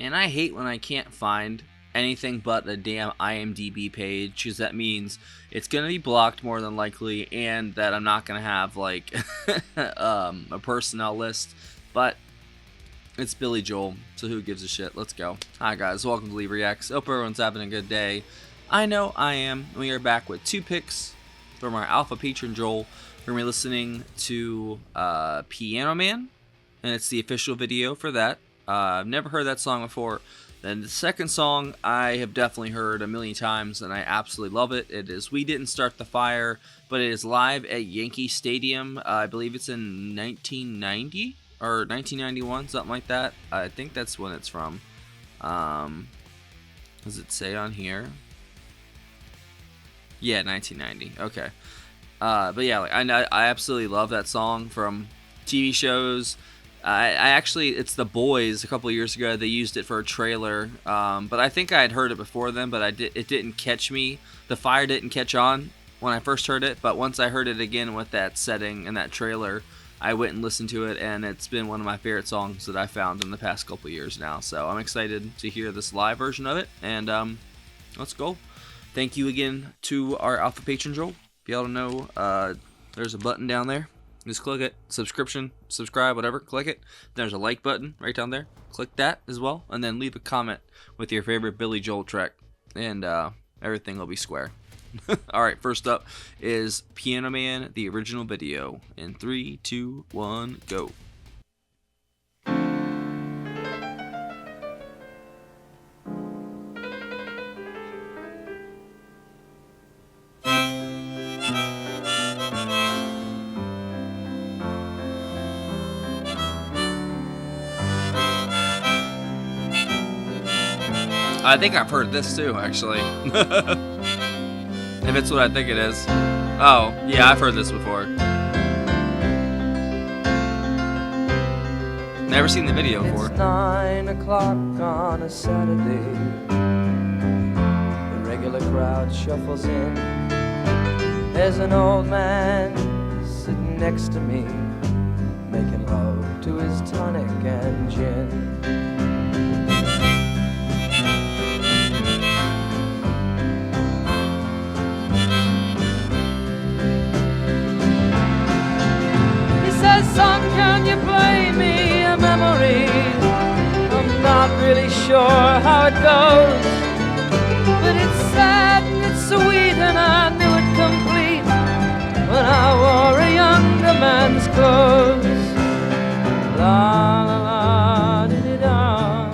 And I hate when I can't find anything but a damn IMDb page, because that means it's going to be blocked more than likely, and that I'm not going to have, like, a personnel list. But it's Billy Joel, so who gives a shit? Let's go. Hi, guys. Welcome to Leave Reacts. Hope everyone's having a good day. I know I am. We are back with 2 picks from our Alpha Patron Joel. We're going to be listening to Piano Man, and it's the official video for that. I've never heard that song before. Then the second song I have definitely heard a million times, and I absolutely love it. It is We Didn't Start the Fire, but it is live at Yankee Stadium. I believe it's in 1990 or 1991, something like that. I think that's when it's from. Does it say on here? Yeah, 1990. Okay. But yeah, like, I absolutely love that song from TV shows. I actually, it's The Boys. A couple of years ago, they used it for a trailer. But I think I had heard it before then, but it didn't catch me. The fire didn't catch on when I first heard it. But once I heard it again with that setting and that trailer, I went and listened to it, and it's been one of my favorite songs that I found in the past couple of years now. So I'm excited to hear this live version of it, and let's go. Thank you again to our Alpha Patron Joel. If y'all don't know, there's a button down there. Just click it. Subscribe, whatever. Click it. There's a like button right down there. Click that as well, and then leave a comment with your favorite Billy Joel track, and everything will be square. Alright, first up is Piano Man, the original video. In 3, 2, 1, go. I think I've heard this too, actually. If it's what I think it is. Oh, yeah, I've heard this before. Never seen the video before. It's 9 o'clock on a Saturday. The regular crowd shuffles in. There's an old man sitting next to me, making love to his tonic and gin. Son, can you play me a memory? I'm not really sure how it goes, but it's sad and it's sweet, and I knew it complete when I wore a younger man's clothes. La la la di di da,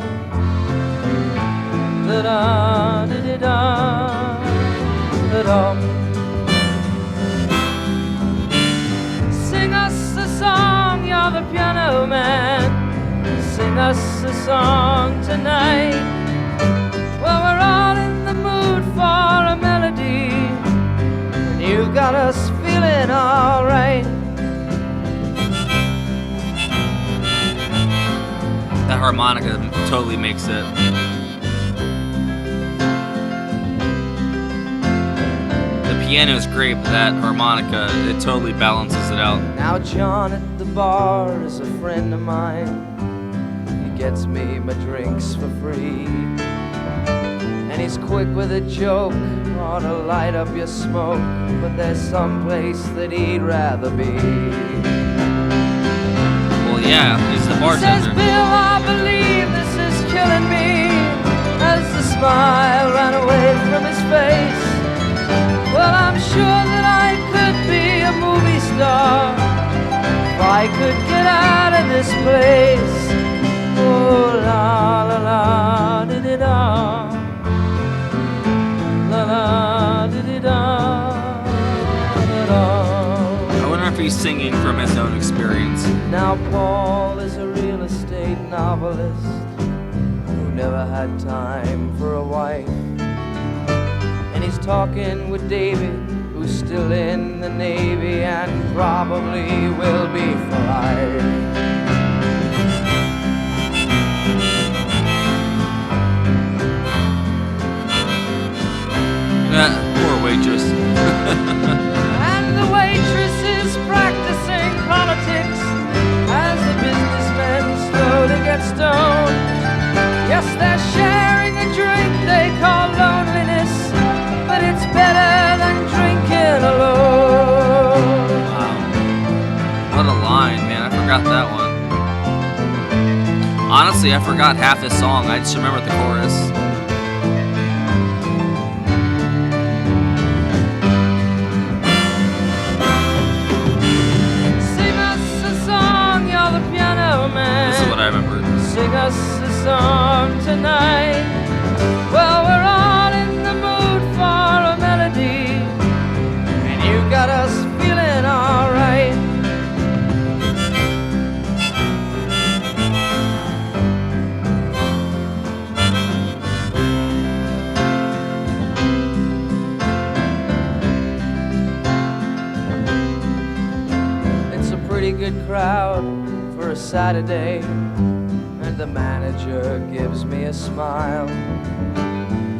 da da di di da, da da. You're the piano man, sing us a song tonight. Well, we're all in the mood for a melody, and you got us feeling alright. That harmonica totally makes it. The piano is great, but that harmonica, it totally balances it out. Now John at the bar is a friend of mine. He gets me my drinks for free, and he's quick with a joke, ought to light up your smoke, but there's some place that he'd rather be. Well, yeah, he's the bartender. He says, Bill, I believe this is killing me, as the smile ran away from his face. Well, I'm sure that I could be a movie star if I could get out of this place. Oh, la la la di di da, la la di di da, da da. I wonder if he's singing from his own experience. Now Paul is a real estate novelist who never had time for a wife, and he's talking with David, who's still in the Navy and probably will be for life. Poor waitress. And the waitress is practicing politics as the businessmen slowly get stoned. Yes, Honestly, I forgot half this song. I just remember the chorus. Sing us a song, you're the piano man. This is what I remember. Sing us a song tonight. Well, we're all in the mood for a melody, and you got us feeling alright. It's a pretty good crowd for a Saturday, and the manager gives me a smile,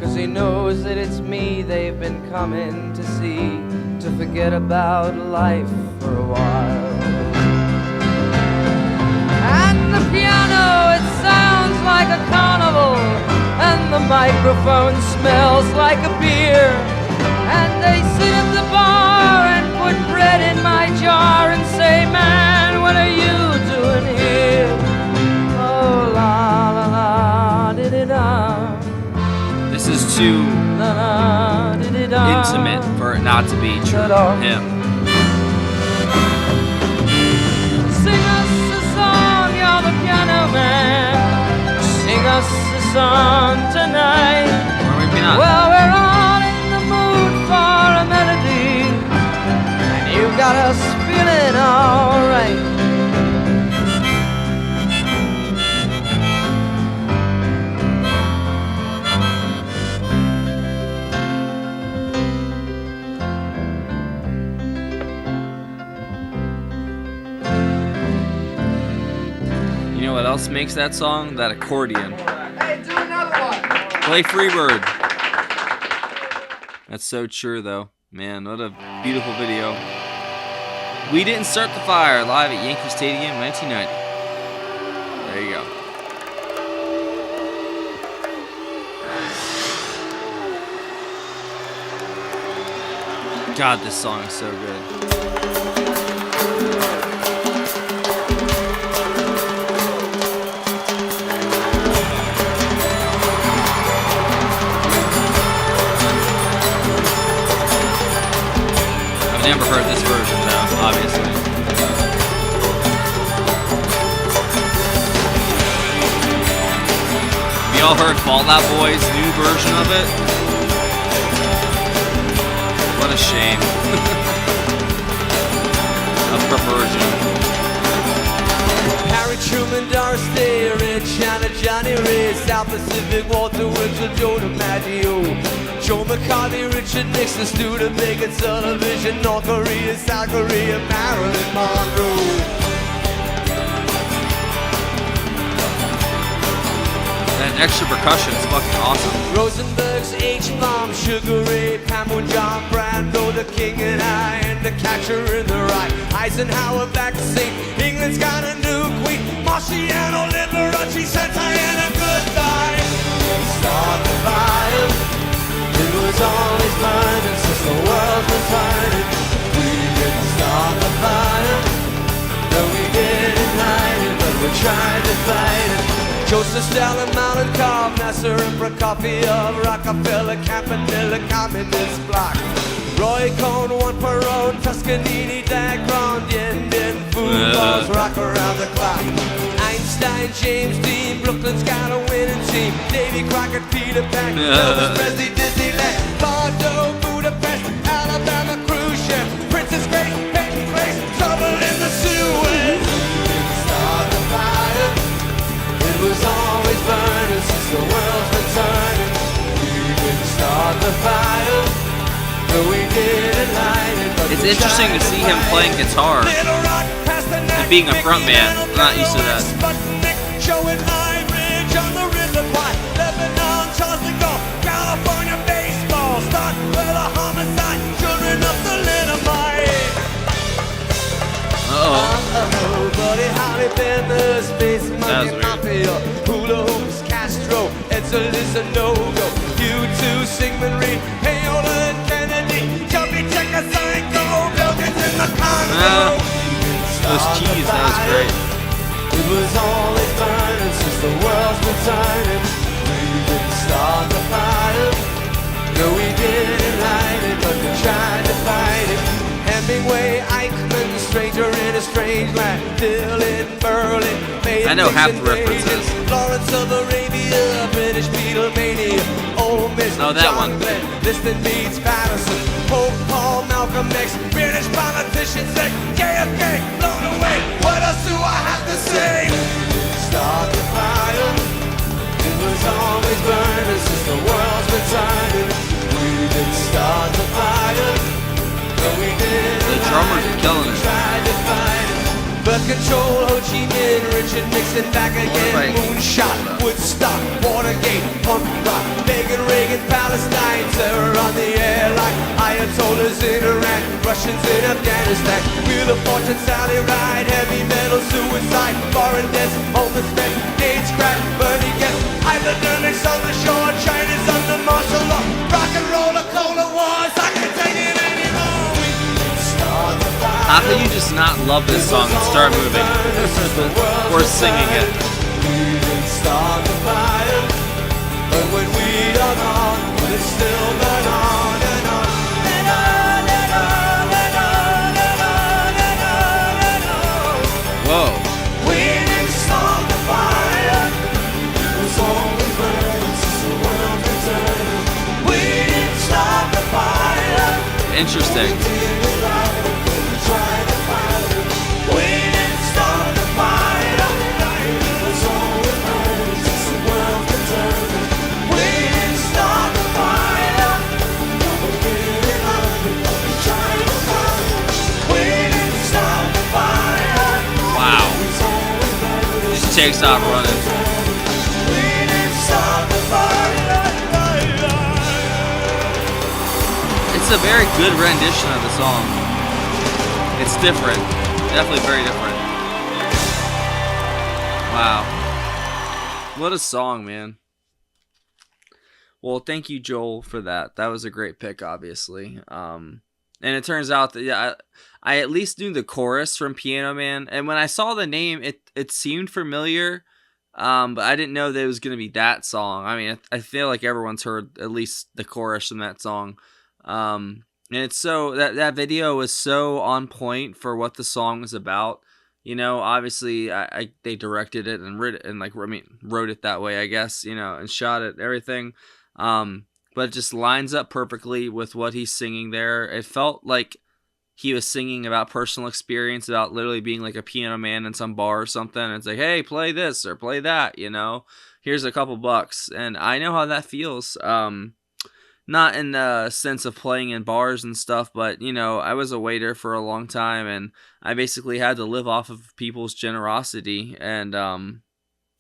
'cause he knows that it's me they've been coming to see, to forget about life for a while. And the piano, it sounds like a carnival, and the microphone smells like a beer, and they sit at the bar and put bread in my jar and say, man, what are you doing here? Oh, la la la, di-di-da. This is too intimate for it not to be true to him. Sing us a song, you're the piano man. Sing us a song tonight. Or maybe not. Well, we're all in the mood for a melody, and you got us feeling alright. You know what else makes that song? That accordion. Hey, do another one. Play Freebird. That's so true, though. Man, what a beautiful video. We Didn't Start the Fire, live at Yankee Stadium, 1990. There you go. God, this song is so good. I've never heard this version, though, obviously. Have y'all heard Fall Out Boy's new version of it? What a shame. A perversion. Harry Truman, Doris Day, Rich Anna, Johnny Ray, South Pacific, Walter Winchell, Joe DiMaggio, Joe McCarthy, Richard Nixon, Studebaker, Television, North Korea, South Korea, Marilyn Monroe. That extra percussion is fucking awesome. Rosenberg's H-Bomb, Sugar Ray, Pamela, John Brando, the King and I, and the Catcher in the Rye. Eisenhower vaccine, England's got a new queen. Marciano, Liberace, said Diana goodbye. Start the fire. It was always burning since the world's been turning. We didn't start the fire. No, we didn't hide it, but we tried to fight it. Joseph Stalin, Malankov, Nasser and Prokofiev, Rockefeller, Campanella, Communist Bloc. Roy Cohn, Juan Perón, Toscanini, Dagron, Yen, footballs, rock around the clock. Einstein, James Dean, Brooklyn's got a winning team. Davy Crockett, Peter Pan, Elvis Presley, Disneyland, Bordeaux, Budapest, Alabama, cruise ship, Princess Grace, Peyton Place, trouble in the Suez. Start the fire. It was always burning since the world's been turning. We didn't start the fire, but we didn't light it. But It's interesting to see him playing guitar and being a front man. I'm not used to that. Showing High Ridge on the River Kwai, Lebanon, Charles de Gaulle, California baseball, start with a homicide, children of the Linnamite. Uh-oh. Buddy Holly, Ben, the Space Monkey weird. Mafia, Hula Hoops, Castro, Edsel is a no-go. U2, Sigmund Reed, Payola and Kennedy, Chubby Czechoslovakia, Bilkins in the Congo. Those keys, that was great. It was always burning since the still in Berlin. I know half the references. Lawrence of Arabia, British Beatlemania. Old Miss Oh, that John one. Glenn, Liston meets Patterson. Pope Paul, Malcolm X, British politicians say JFK, blown away. What else do I have to say? Start the fire. It was always burning since the world's been turning. We didn't start the fire, but we did. The drummers are killing it. Tried to fight it. Birth control, Ho Chi Minh, Richard Nixon back again. Right. Moonshot, Woodstock, Watergate, punk rock, Reagan, Palestine, terror on the airline, Ayatollahs in Iran, Russians in Afghanistan, Wheel of Fortune, Sally Ride, heavy metal, suicide, foreign debts, homeless men, AIDS crack, Bernie gets hypodermics on the shore, China's under martial law, rock and roll, cola wars, I can't take it anymore. We start the fire. How can you just not love this song and start moving or singing it? We didn't start the fire, but when we are gone, it's still burn on and on and on and on and on and on and on and on. Whoa. We didn't start the fire, it was always burning since the world been turning. We didn't start the fire. Interesting. Takes off running. It's a very good rendition of the song. It's different. Definitely very different. Wow. What a song, man. Well, thank you, Joel, for that. That was a great pick, obviously. And it turns out that I at least knew the chorus from Piano Man, and when I saw the name, it seemed familiar, but I didn't know that it was going to be that song. I mean, I feel like everyone's heard at least the chorus from that song, and it's so that video was so on point for what the song was about. You know, obviously, they directed it and wrote it, and wrote it that way, I guess. You know, and shot it, everything. But it just lines up perfectly with what he's singing there. It felt like he was singing about personal experience, about literally being like a piano man in some bar or something. And it's like, hey, play this or play that, you know, here's a couple bucks. And I know how that feels. Not in the sense of playing in bars and stuff, but, you know, I was a waiter for a long time, and I basically had to live off of people's generosity. And,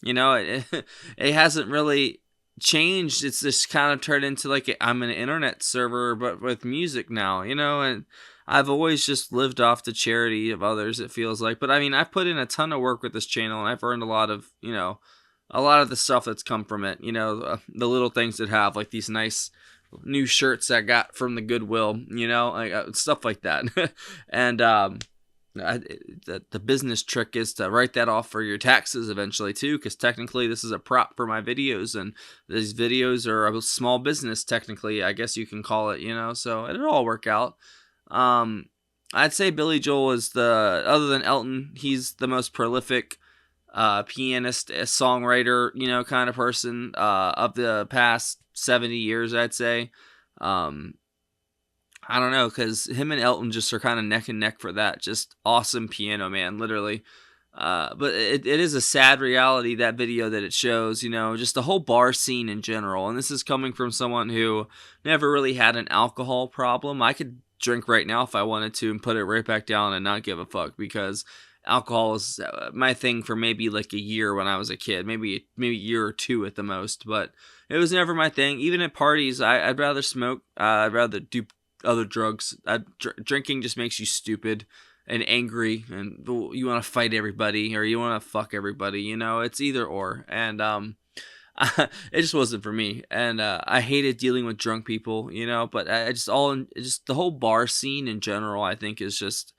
you know, it hasn't really changed. It's just kind of turned into like I'm an internet server, but with music now, you know, and I've always just lived off the charity of others, it feels like. But I mean, I've put in a ton of work with this channel, and I've earned a lot of, you know, a lot of the stuff that's come from it, you know, the little things that have like these nice new shirts I got from the Goodwill, you know, like stuff like that. And the business trick is to write that off for your taxes eventually too, because technically this is a prop for my videos, and these videos are a small business technically, I guess you can call it, you know, so it'll all work out. I'd say Billy Joel is other than Elton, he's the most prolific pianist, songwriter, you know, kind of person of the past 70 years, I'd say. I don't know, because him and Elton just are kind of neck and neck for that. Just awesome piano man, literally. But it is a sad reality, that video that it shows, you know, just the whole bar scene in general. And this is coming from someone who never really had an alcohol problem. I could drink right now if I wanted to and put it right back down and not give a fuck, because alcohol was my thing for maybe like a year when I was a kid, maybe a year or two at the most, but it was never my thing. Even at parties, I'd rather smoke. I'd rather do other drugs. Drinking just makes you stupid and angry, and you want to fight everybody or you want to fuck everybody, you know, it's either or. And it just wasn't for me, and I hated dealing with drunk people, you know. But just the whole bar scene in general, I think, is just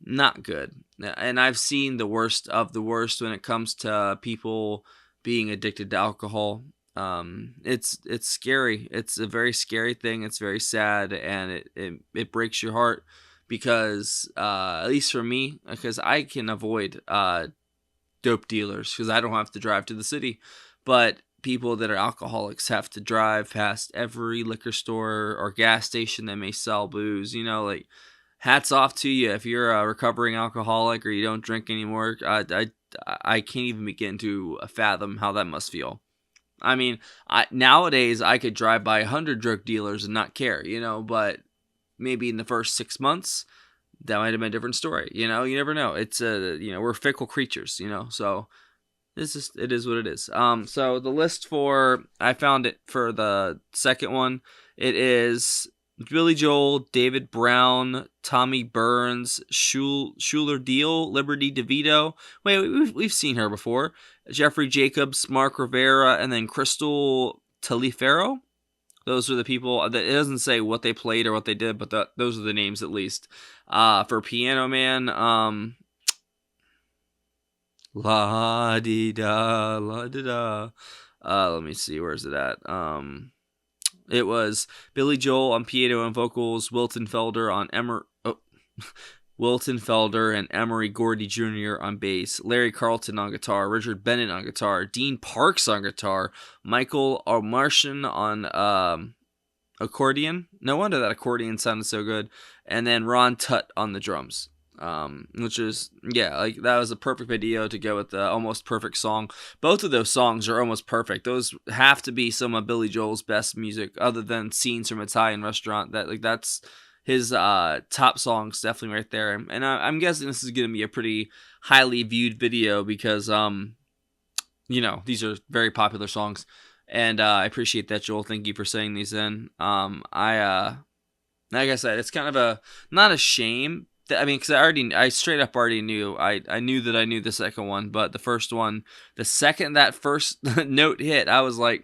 not good. And I've seen the worst of the worst when it comes to people being addicted to alcohol. It's scary. It's a very scary thing. It's very sad, and it breaks your heart, because at least for me, because I can avoid dope dealers because I don't have to drive to the city, but people that are alcoholics have to drive past every liquor store or gas station that may sell booze. You know, like, hats off to you if you're a recovering alcoholic or you don't drink anymore. I can't even begin to fathom how that must feel. I mean, nowadays I could drive by 100 drug dealers and not care, you know, but maybe in the first 6 months, that might have been a different story. You know, you never know. It's we're fickle creatures, you know, so it is what it is. So the list I found it for the second one. It is Billy Joel, David Brown, Tommy Burns, Schuler Deal, Liberty DeVito. Wait, we've seen her before. Jeffrey Jacobs, Mark Rivera, and then Crystal Taliaferro. Those are the people. It doesn't say what they played or what they did, but those are the names at least. For Piano Man, la di da, la di da. Let me see, where's it at? It was Billy Joel on piano and vocals, Wilton Felder and Emery Gordy Jr. on bass, Larry Carlton on guitar, Richard Bennett on guitar, Dean Parks on guitar, Michael Martian on accordion. No wonder that accordion sounded so good. And then Ron Tutt on the drums. Which is, like, that was a perfect video to go with the Almost Perfect song. Both of those songs are almost perfect. Those have to be some of Billy Joel's best music, other than Scenes from Italian Restaurant. That's his top songs, definitely right there. And I'm guessing this is going to be a pretty highly viewed video because these are very popular songs, and I appreciate that, Joel. Thank you for saying these in. Like I said, it's kind of not a shame. I mean, because I straight up already knew. I knew that I knew the second one, but the first one, the second that first note hit, I was like,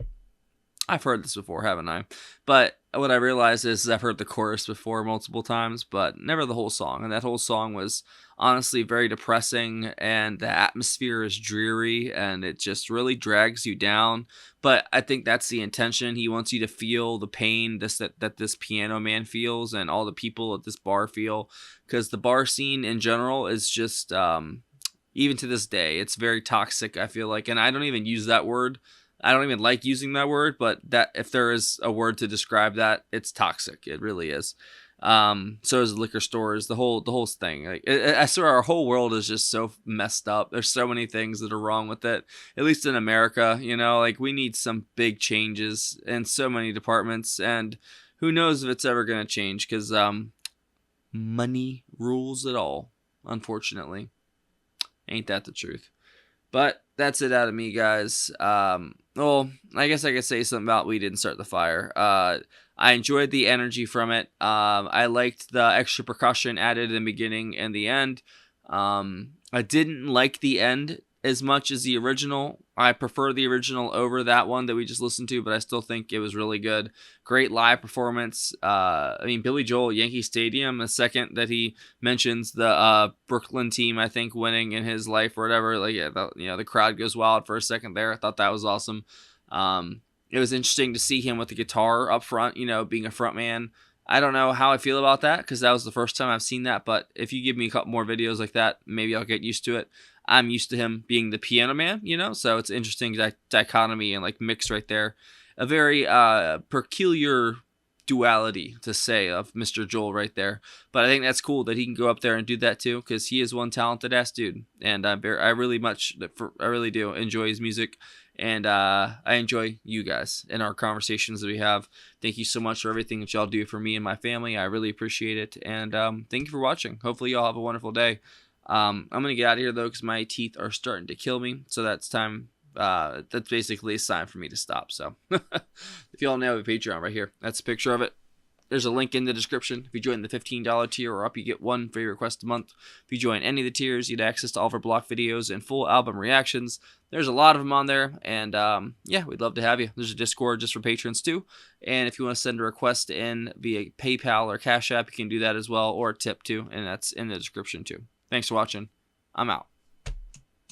I've heard this before, haven't I? But what I realized is I've heard the chorus before multiple times, but never the whole song. And that whole song was honestly very depressing, and the atmosphere is dreary, and it just really drags you down. But I think that's the intention. He wants you to feel the pain that this piano man feels, and all the people at this bar feel, because the bar scene in general is just, even to this day, it's very toxic, I feel like. And I don't even use that word. I don't even like using that word, but that if there is a word to describe that, it's toxic. It really is. So is liquor stores, the whole thing. Like, I swear our whole world is just so messed up. There's so many things that are wrong with it. At least in America, like, we need some big changes in so many departments, and who knows if it's ever going to change, because money rules it all, unfortunately. Ain't that the truth? But that's it out of me, guys. Well, I guess I could say something about We Didn't Start the Fire. I enjoyed the energy from it. I liked the extra percussion added in the beginning and the end. I didn't like the end as much as the original. I prefer the original over that one that we just listened to, but I still think it was really good. Great live performance. Billy Joel, Yankee Stadium, the second that he mentions the Brooklyn team, I think, winning in his life or whatever. Like, the crowd goes wild for a second there. I thought that was awesome. It was interesting to see him with the guitar up front, being a front man. I don't know how I feel about that, because that was the first time I've seen that, but if you give me a couple more videos like that, maybe I'll get used to it. I'm used to him being the piano man, so it's interesting dichotomy and, like, mix right there. A very peculiar duality to say of Mr. Joel right there. But I think that's cool that he can go up there and do that too, because he is one talented ass dude, and I really do enjoy his music, and I enjoy you guys and our conversations that we have. Thank you so much for everything that y'all do for me and my family. I really appreciate it, and thank you for watching. Hopefully y'all have a wonderful day. I'm gonna get out of here though, because my teeth are starting to kill me, so that's time. That's basically a sign for me to stop. So if y'all know, have a Patreon right here. That's a picture of it. There's a link in the description. If you join the $15 tier or up, you get one free request a month. If you join any of the tiers, you get access to all of our block videos and full album reactions. There's a lot of them on there, and we'd love to have you. There's a Discord just for patrons too, and if you want to send a request in via PayPal or Cash App, you can do that as well, or tip too, and that's in the description too. Thanks for watching. I'm out.